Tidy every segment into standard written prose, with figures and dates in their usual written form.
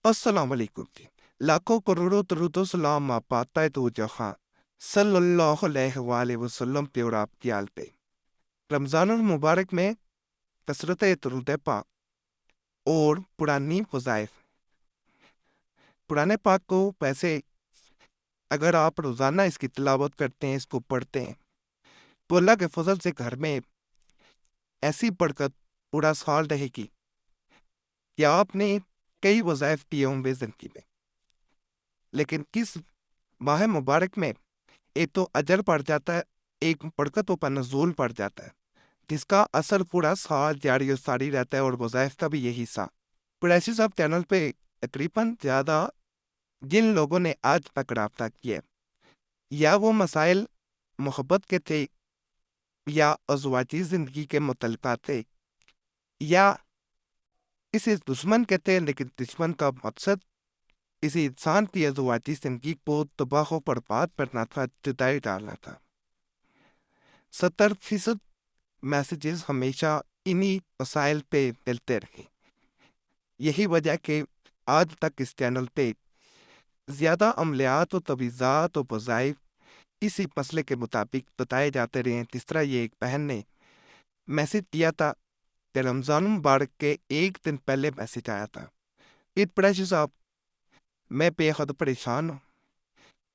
السلام علیکم جی۔ لاکھوں کروڑوں درود و سلام آپ پاتا ہے تو جہاں صلی اللہ علیہ وآلہ وسلم پہ اور آپ کی آل پہ۔ رمضان المبارک میں کثرت درود پاک اور پرانی وظائف۔ پرانے پاک کو ویسے اگر آپ روزانہ اس کی تلاوت کرتے ہیں، اس کو پڑھتے ہیں، تو اللہ کے فضل سے گھر میں ایسی برکت پورا سال رہے گی کہ آپ نے کئی وظائف کیے ہوں گے زندگی میں۔ لیکن کس ماہ مبارک میں ایک تو اجر پڑ جاتا ہے، ایک برکتوں پر نزول پڑ جاتا ہے، جس کا اثر پورا سال جاری و ساری رہتا ہے، اور وظائف کا بھی یہی حصہ۔ قریشی صاحب چینل پہ تقریباً زیادہ جن لوگوں نے آج تک رابطہ کیا ہے، یا وہ مسائل محبت کے تھے، یا ازواجی زندگی کے متعلقات تھے، یا کسی دشمن کے تھے، لیکن دشمن کا مقصد کسی انسان کی ازواجی زندگی کو تباہ و برباد کرنا تھا، جدائی ڈالنا تھا۔ 70% میسیجز ہمیشہ انہی مسائل پہ ملتے رہے۔ یہی وجہ کہ آج تک اس چینل پہ زیادہ عملیات و تجویزات و وظائف اسی مسئلے کے مطابق بتائے جاتے رہے ہیں۔ جس طرح یہ ایک بہن نے میسیج کیا تھا کہ رمضان مبارک کے ایک دن پہلے میسیج آیا تھا کہ قریشی صاحب میں بے حد پریشان ہوں،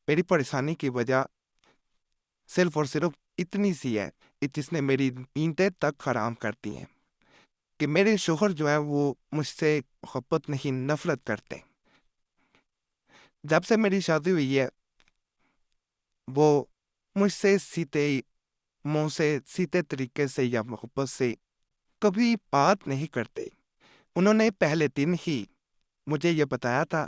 میری پریشانی کی وجہ صرف اور صرف اتنی سی ہے جس نے میری نیندیں تک حرام کر دی ہیں، کہ میرے شوہر جو ہے وہ مجھ سے محبت نہیں، نفرت کرتے ہیں۔ جب سے میری شادی ہوئی ہے وہ مجھ سے سیدھے منہ سے، سیدھے طریقے سے یا محبت سے کبھی بات نہیں کرتے۔ انہوں نے پہلے دن ہی مجھے یہ بتایا تھا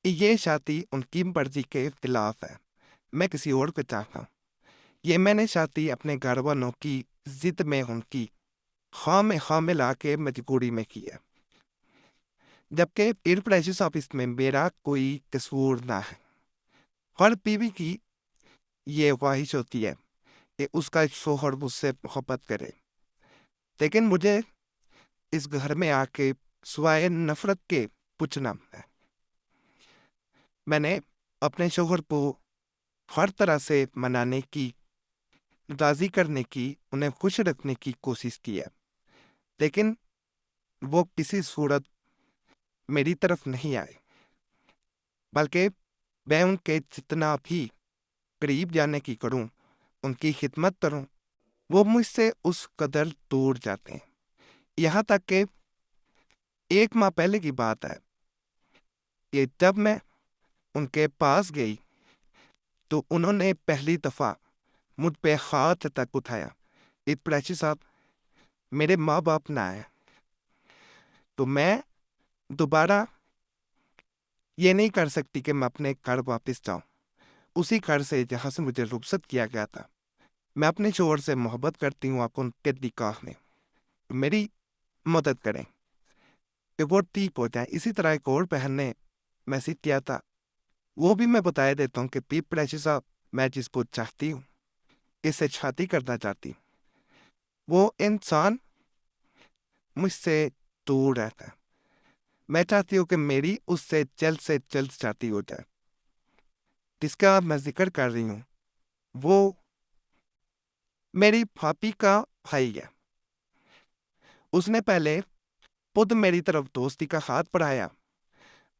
کہ یہ شادی ان کی مرضی کے خلاف ہے، میں کسی اور کو چاہتا ہوں۔ یہ میں نے شادی اپنے گھر والوں کی ضد میں ان کی خواہ ملا کے مجبوری میں کی ہے، جبکہ پیر قریشی صاحب اس میں میرا کوئی قصور نہ ہے۔ ہر بیوی کی یہ خواہش ہوتی ہے کہ اس کا شوہر مجھ سے محبت کرے، لیکن مجھے اس گھر میں آ کے سوائے نفرت کے کچھ نہ ہے۔ میں نے اپنے شوہر کو ہر طرح سے منانے کی، راضی کرنے کی، انہیں خوش رکھنے کی کوشش کی ہے، لیکن وہ کسی صورت میری طرف نہیں آئے، بلکہ میں ان کے جتنا بھی قریب جانے کی کروں، ان کی خدمت کروں، وہ مجھ سے اس قدر دور جاتے ہیں۔ یہاں تک کہ ایک ماہ پہلے کی بات ہے کہ جب میں ان کے پاس گئی تو انہوں نے پہلی دفعہ مجھ پہ ہاتھ تک اٹھایا۔ قریشی صاحب میرے ماں باپ نہ آئے تو میں دوبارہ یہ نہیں کر سکتی کہ میں اپنے گھر واپس جاؤں، اسی گھر سے جہاں سے مجھے رخصت کیا گیا تھا۔ میں اپنے شوہر سے محبت کرتی ہوں، آپ ان کے نکاح میں میری مدد کریں کہ وہ ٹھیک ہو جائیں۔ اسی طرح ایک اور بہن نے میسیج کیا تھا، وہ بھی میں بتایا دیتا ہوں کہ قریشی صاحب میں جس کو چاہتی ہوں، اس سے شادی کرنا چاہتی ہوں، وہ انسان مجھ سے دور رہتا ہے۔ میں چاہتی ہوں کہ میری اس سے جلد شادی ہو جائے۔ جس کا میں ذکر کر رہی ہوں وہ میری بھابھی کا بھائی ہے۔ اس نے پہلے خود میری طرف دوستی کا ہاتھ بڑھایا،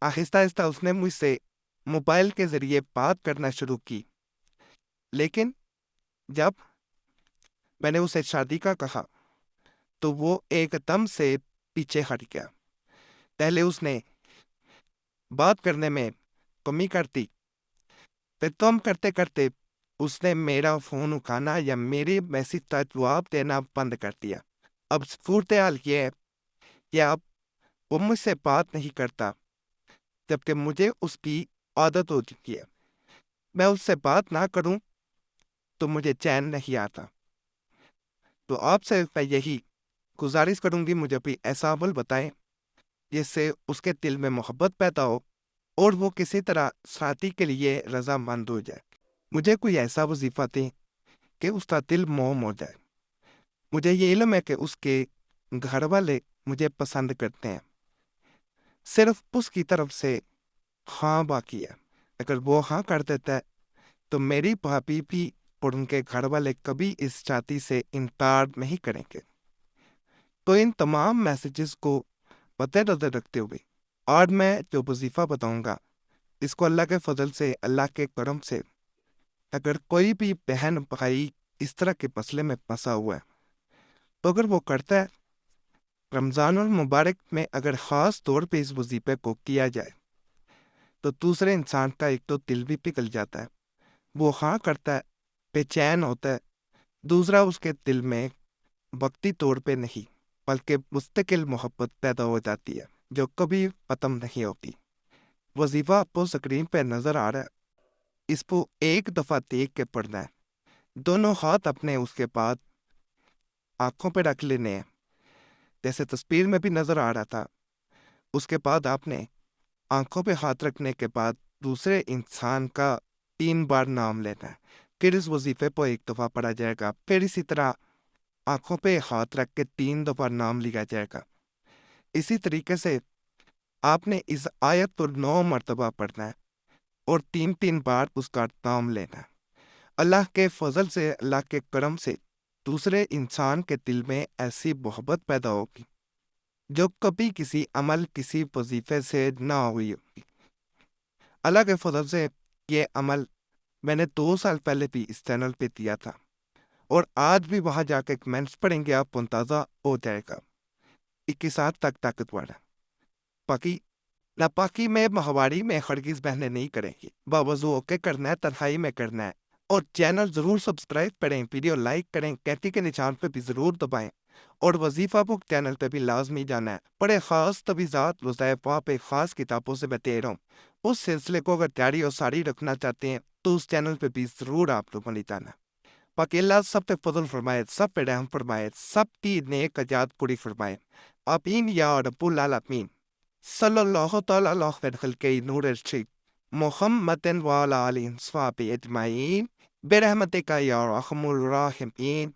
آہستہ آہستہ اس نے مجھ سے موبائل کے ذریعے بات کرنا شروع کی، لیکن جب میں نے اسے شادی کا کہا تو وہ ایک دم سے پیچھے ہٹ گیا۔ پہلے اس نے بات کرنے میں کمی کرتی، پھر کم کرتے کرتے اس نے میرا فون اٹھانا یا میرے میسیج کا جواب دینا بند کر دیا۔ اب صورتحال یہ ہے کہ اب وہ مجھ سے بات نہیں کرتا، جبکہ مجھے اس کی عادت ہو چکی ہے۔ میں اس سے بات نہ کروں تو مجھے چین نہیں آتا۔ تو آپ سے میں یہی گزارش کروں گی، مجھے بھی ایسا عمل بتائیں جس سے اس کے دل میں محبت پیدا ہو اور وہ کسی طرح شادی کے لیے رضامند ہو جائے۔ مجھے کوئی ایسا وظیفہ دیں کہ اس کا دل موم ہو جائے۔ مجھے یہ علم ہے کہ اس کے گھر والے مجھے پسند کرتے ہیں، صرف اس کی طرف سے ہاں باقی ہے۔ اگر وہ ہاں کر دیتا ہے تو میری بھابھی بھی اور ان کے گھر والے کبھی اس شادی سے انکار نہیں کریں گے۔ تو ان تمام میسیجز کو مد نظر رکھتے ہوئے آج میں جو وظیفہ بتاؤں گا، اس کو اللہ کے فضل سے، اللہ کے کرم سے، اگر کوئی بھی بہن بھائی اس طرح کے مسئلے میں پھنسا ہوا ہے تو اگر وہ کرتا ہے رمضان المبارک میں، اگر خاص طور پہ اس وظیفے کو کیا جائے تو دوسرے انسان کا ایک تو دل بھی پگھل جاتا ہے، وہ ہاں کرتا ہے، بے چین ہوتا ہے، دوسرا اس کے دل میں وقتی طور پہ نہیں بلکہ مستقل محبت پیدا ہو جاتی ہے جو کبھی ختم نہیں ہوتی۔ وظیفہ آپ کو اسکرین پہ نظر آ رہا ہے، اس کو ایک دفعہ دیکھ کے پڑھنا ہے، دونوں ہاتھ اپنے اس کے بعد آنکھوں پہ رکھ لینے ہیں جیسے تصویر میں بھی نظر آ رہا تھا۔ اس کے بعد آپ نے آنکھوں پہ ہاتھ رکھنے کے بعد دوسرے انسان کا 3 بار نام لینا ہے، پھر اس وظیفے کو ایک دفعہ پڑھا جائے گا، پھر اسی طرح آنکھوں پہ ہاتھ رکھ کے 3 دفعہ نام لیا جائے گا۔ اسی طریقے سے آپ نے اس آیت کو 9 مرتبہ پڑھنا ہے اور 3 بار اس کا نام لینا ہے۔ اللہ کے فضل سے، اللہ کے کرم سے دوسرے انسان کے دل میں ایسی محبت پیدا ہوگی جو کبھی کسی عمل، کسی وظیفے سے نہ ہوئی ہوگی۔ اللہ کے فضل سے یہ عمل میں نے 2 سال پہلے بھی اس چینل پہ دیا تھا، اور آج بھی وہاں جا کے کمنٹس پڑھیں گے آپ کو اندازہ ہو جائے گا 21 تک طاقتور ہے۔ باقی ناپاکی میں، ماہواری میں ہرگز بہنیں نہیں کریں گی، باوضو ہو کے کرنا ہے، تنہائی میں کرنا ہے۔ اور چینل ضرور سبسکرائب کریں، ویڈیو لائک کریں، گھنٹی کے نشان پہ بھی ضرور دبائیں، اور وظیفہ بک چینل پہ بھی لازمی جانا ہے۔ بڑے خاص تویزات وظائف وہاں پہ خاص کتابوں سے میں دے رہا ہوں، اس سلسلے کو اگر تیاری اور ساری رکھنا چاہتے ہیں تو اس چینل پہ بھی ضرور آپ لوگوں نے جانا ہے۔ باقی اللہ سب پہ فضل فرمائے، سب پہ رحم فرمائے، سب کی نیک حاجات پوری فرمائے، آمین یا رب العالمین۔ صلی اللہ تعالی علیہ خیر خلق نور الشید محمد وعلی آلہ وصحبہ اجمعین برحمتک یا ارحم الراحمین۔